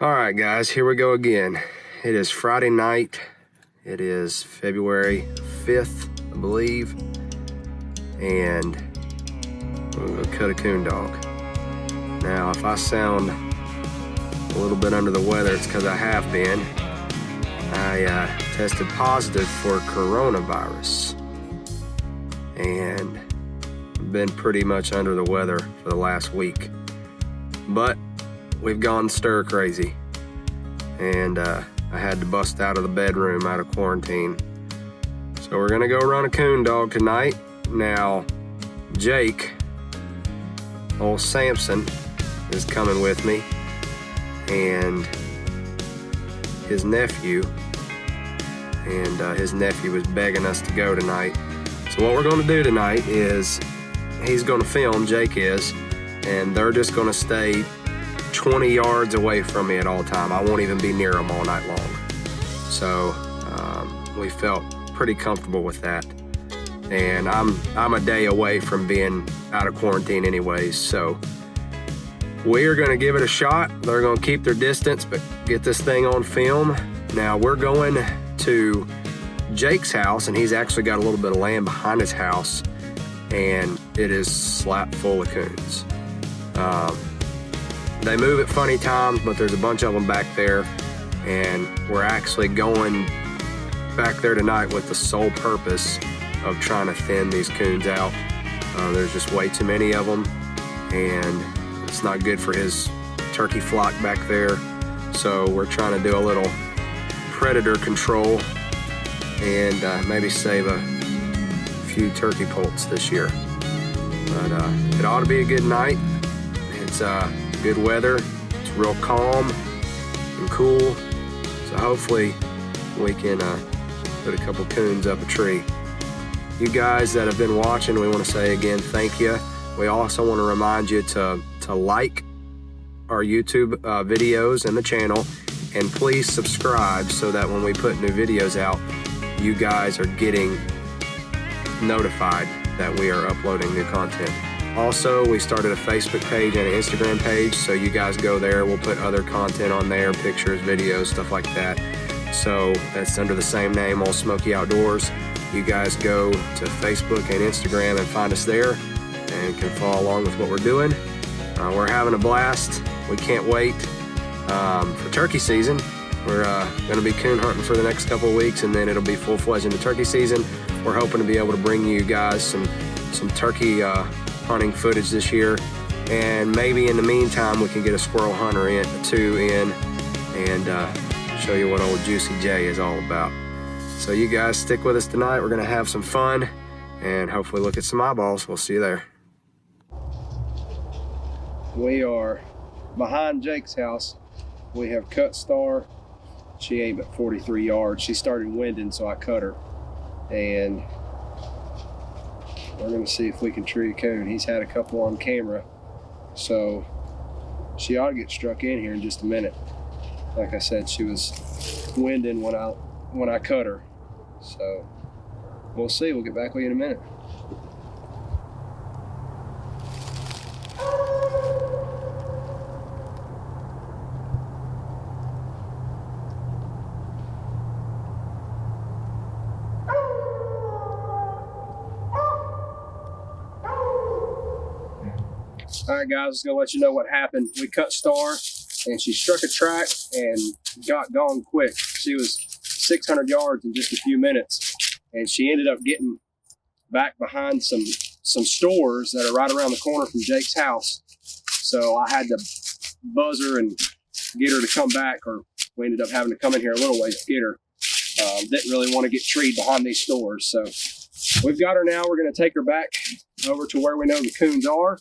All right, guys, here we go again. It is Friday night. It is February 5th, I believe. And we're gonna cut a coon dog. Now, if I sound a little bit under the weather, it's because I have been. I tested positive for coronavirus. And I've been pretty much under the weather for the last week. But we've gone stir crazy. And I had to bust out of the bedroom out of quarantine. So we're gonna go run a coon dog tonight. Now, Jake, old Samson, is coming with me, and his nephew, his nephew is begging us to go tonight. So what we're gonna do tonight is, he's gonna film, Jake is, and they're just gonna stay 20 yards away from me at all time. I won't even be near them all night long. So we felt pretty comfortable with that. And I'm a day away from being out of quarantine anyways, so we are gonna give it a shot. They're gonna keep their distance, but get this thing on film. Now we're going to Jake's house, and he's actually got a little bit of land behind his house, and it is slap full of coons. They move at funny times, but there's a bunch of them back there, and we're actually going back there tonight with the sole purpose of trying to thin these coons out. There's just way too many of them, and it's not good for his turkey flock back there. So we're trying to do a little predator control and maybe save a few turkey poults this year. But it ought to be a good night. It's good weather. It's real calm and cool. So hopefully we can put a couple coons up a tree. You guys that have been watching, we want to say again, thank you. We also want to remind you to like our YouTube videos and the channel, and please subscribe so that when we put new videos out, you guys are getting notified that we are uploading new content. Also, we started a Facebook page and an Instagram page, so you guys go there. We'll put other content on there, pictures, videos, stuff like that. So that's under the same name, Old Smoky Outdoors. You guys go to Facebook and Instagram and find us there and can follow along with what we're doing. We're having a blast. We can't wait for turkey season. We're going to be coon hunting for the next couple of weeks, and then it'll be full-fledged into turkey season. We're hoping to be able to bring you guys some turkey hunting footage this year, and maybe in the meantime we can get a squirrel hunter in and show you what old Juicy J is all about. So you guys stick with us tonight. We're gonna have some fun and hopefully look at some eyeballs. We'll see you there. We are behind Jake's house. We have cut Star. She ain't but 43 yards. She started winding, so I cut her, and we're gonna see if we can tree a coon. He's had a couple on camera, so she ought to get struck in here in just a minute. Like I said, she was winding when I cut her, so we'll see. We'll get back with you in a minute. All right, guys, just gonna let you know what happened. We cut Star, and she struck a track and got gone quick. She was 600 yards in just a few minutes, and she ended up getting back behind some stores that are right around the corner from Jake's house. So I had to buzz her and get her to come back, or we ended up having to come in here a little ways to get her. Didn't really want to get treed behind these stores, so we've got her now. We're gonna take her back over to where we know the coons are,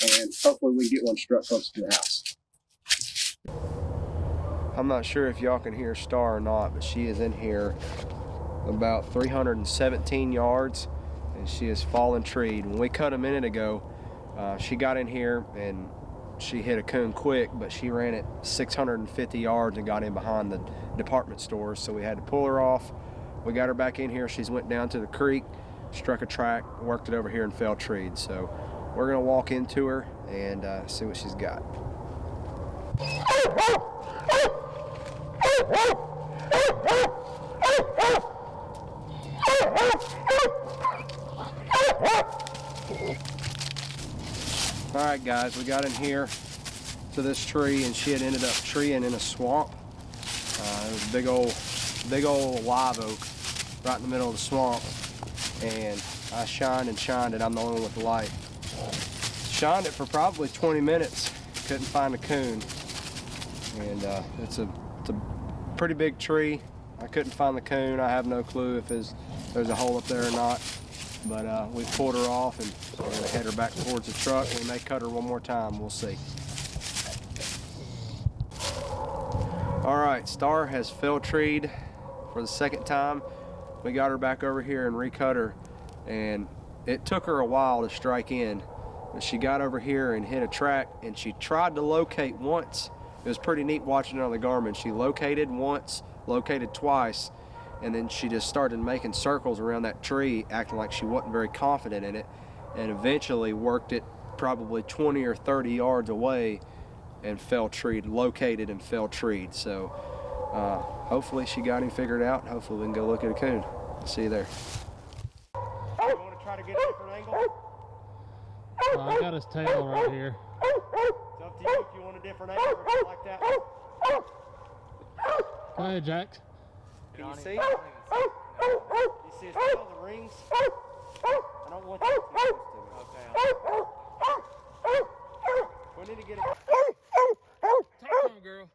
and hopefully we can get one struck close to the house. I'm not sure if y'all can hear Star or not, but she is in here about 317 yards, and she is fallen treed. When we cut a minute ago, she got in here and she hit a coon quick, but she ran it 650 yards and got in behind the department stores, so we had to pull her off. We got her back in here. She's went down to the creek, struck a track, worked it over here, and fell treed. So we're gonna walk into her and see what she's got. All right, guys, we got in here to this tree, and she had ended up treeing in a swamp. It was a big old live oak right in the middle of the swamp, and I shined and shined it. I'm the only one with the light. Shined it for probably 20 minutes. Couldn't find a coon, and it's a pretty big tree. I couldn't find the coon. I have no clue if there's a hole up there or not. But we pulled her off, and we're gonna head her back towards the truck. We may cut her one more time, we'll see. All right, Star has fell treed for the second time. We got her back over here and recut her, and it took her a while to strike in. But she got over here and hit a track, and she tried to locate once. It was pretty neat watching it on the Garmin. She located once, located twice, and then she just started making circles around that tree, acting like she wasn't very confident in it, and eventually worked it probably 20 or 30 yards away and fell treed, located and fell treed. So hopefully she got him figured out, and hopefully we can go look at a coon. See you there. You want to try to get a different angle? I got his tail right here. It's up to you if you want a different angle or something like that. Go ahead, Jax. Can you see? You see his tail, the rings? I don't want that to be close to me. Okay. We need to get it. Talk to him, girl.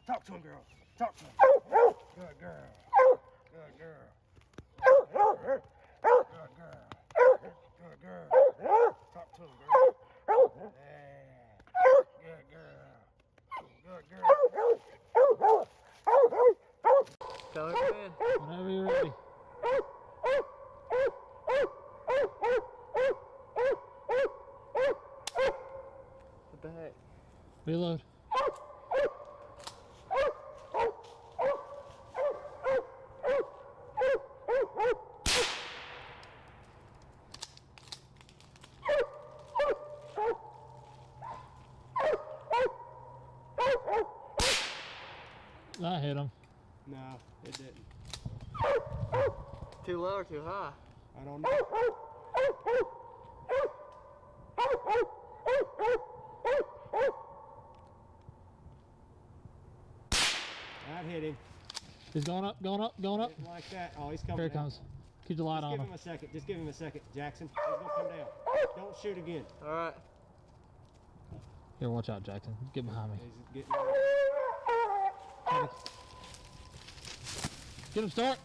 Talk to him, girl. Talk to him. Good girl. Good girl. Good girl. Good girl. Good girl. Talk to him, girl. Yeah. Good girl. Good girl. Tell her to bed. Whenever you're ready. What the heck? Reload. That hit him. No, it didn't. Too low or too high? I don't know. That hit him. He's going up, going up, going up. Didn't like that. Oh, he's coming. Here he comes. Keep the light Just on give him. him a second. Just give him a second, Jackson. He's gonna come down. Don't shoot again. All right. Here, watch out, Jackson. Get behind me. He's getting. Get him, Start.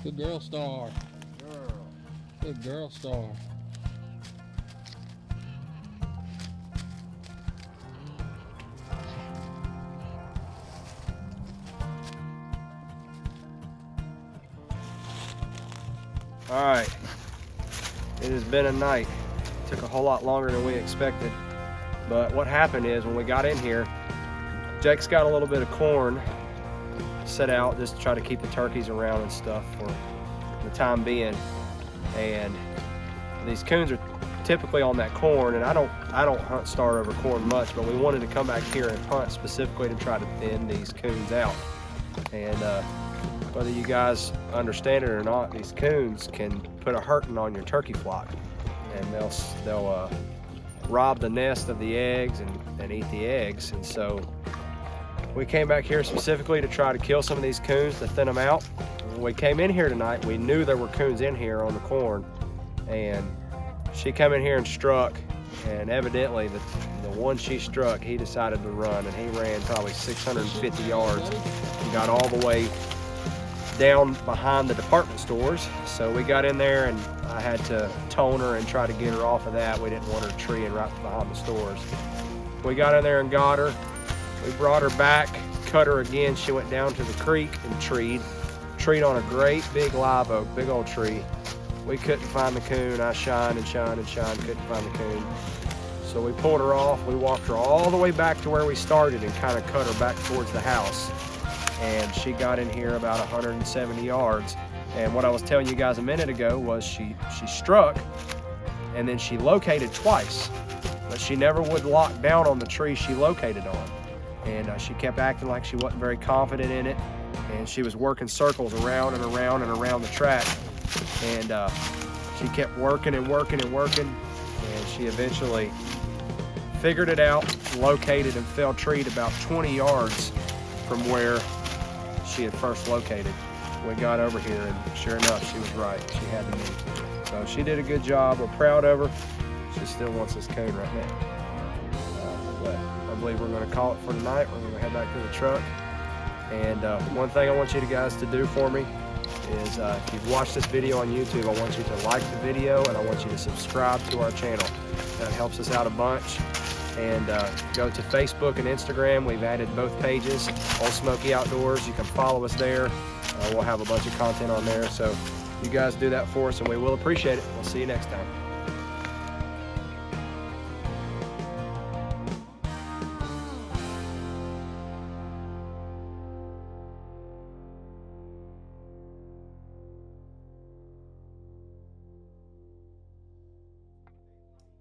Good girl, Star. Good girl, Star. All right. It has been a night. Took a whole lot longer than we expected. But what happened is when we got in here, Jake's got a little bit of corn set out just to try to keep the turkeys around and stuff for the time being. And these coons are typically on that corn, and I don't hunt Star over corn much, but we wanted to come back here and hunt specifically to try to thin these coons out. And whether you guys understand it or not, these coons can put a hurting on your turkey flock, and they'll rob the nest of the eggs and eat the eggs. And so we came back here specifically to try to kill some of these coons to thin them out. When we came in here tonight, we knew there were coons in here on the corn, and she came in here and struck, And evidently the one she struck, he decided to run, and he ran probably 650 yards and got all the way down behind the department stores. So we got in there and I had to tone her and try to get her off of that. We didn't want her treeing right behind the stores. We got in there and got her. We brought her back, cut her again. She went down to the creek and treed on a great big live oak, big old tree. We couldn't find the coon. I shined and shined and shined, couldn't find the coon. So we pulled her off. We walked her all the way back to where we started and kind of cut her back towards the house. And she got in here about 170 yards. And what I was telling you guys a minute ago was she struck and then she located twice, but she never would lock down on the tree she located on. And she kept acting like she wasn't very confident in it. And she was working circles around and around and around the track. And she kept working and working and working. And she eventually figured it out, located and fell treed about 20 yards from where she had first located. We got over here and sure enough, she was right. She had the meat. So she did a good job. We're proud of her. She still wants this coon right now. But I believe we're gonna call it for tonight. We're gonna head back to the truck. And one thing I want you guys to do for me is if you've watched this video on YouTube, I want you to like the video and I want you to subscribe to our channel. That helps us out a bunch. And go to Facebook and Instagram. We've added both pages, Old Smoky Outdoors. You can follow us there. We'll have a bunch of content on there. So you guys do that for us and we will appreciate it. We'll see you next time.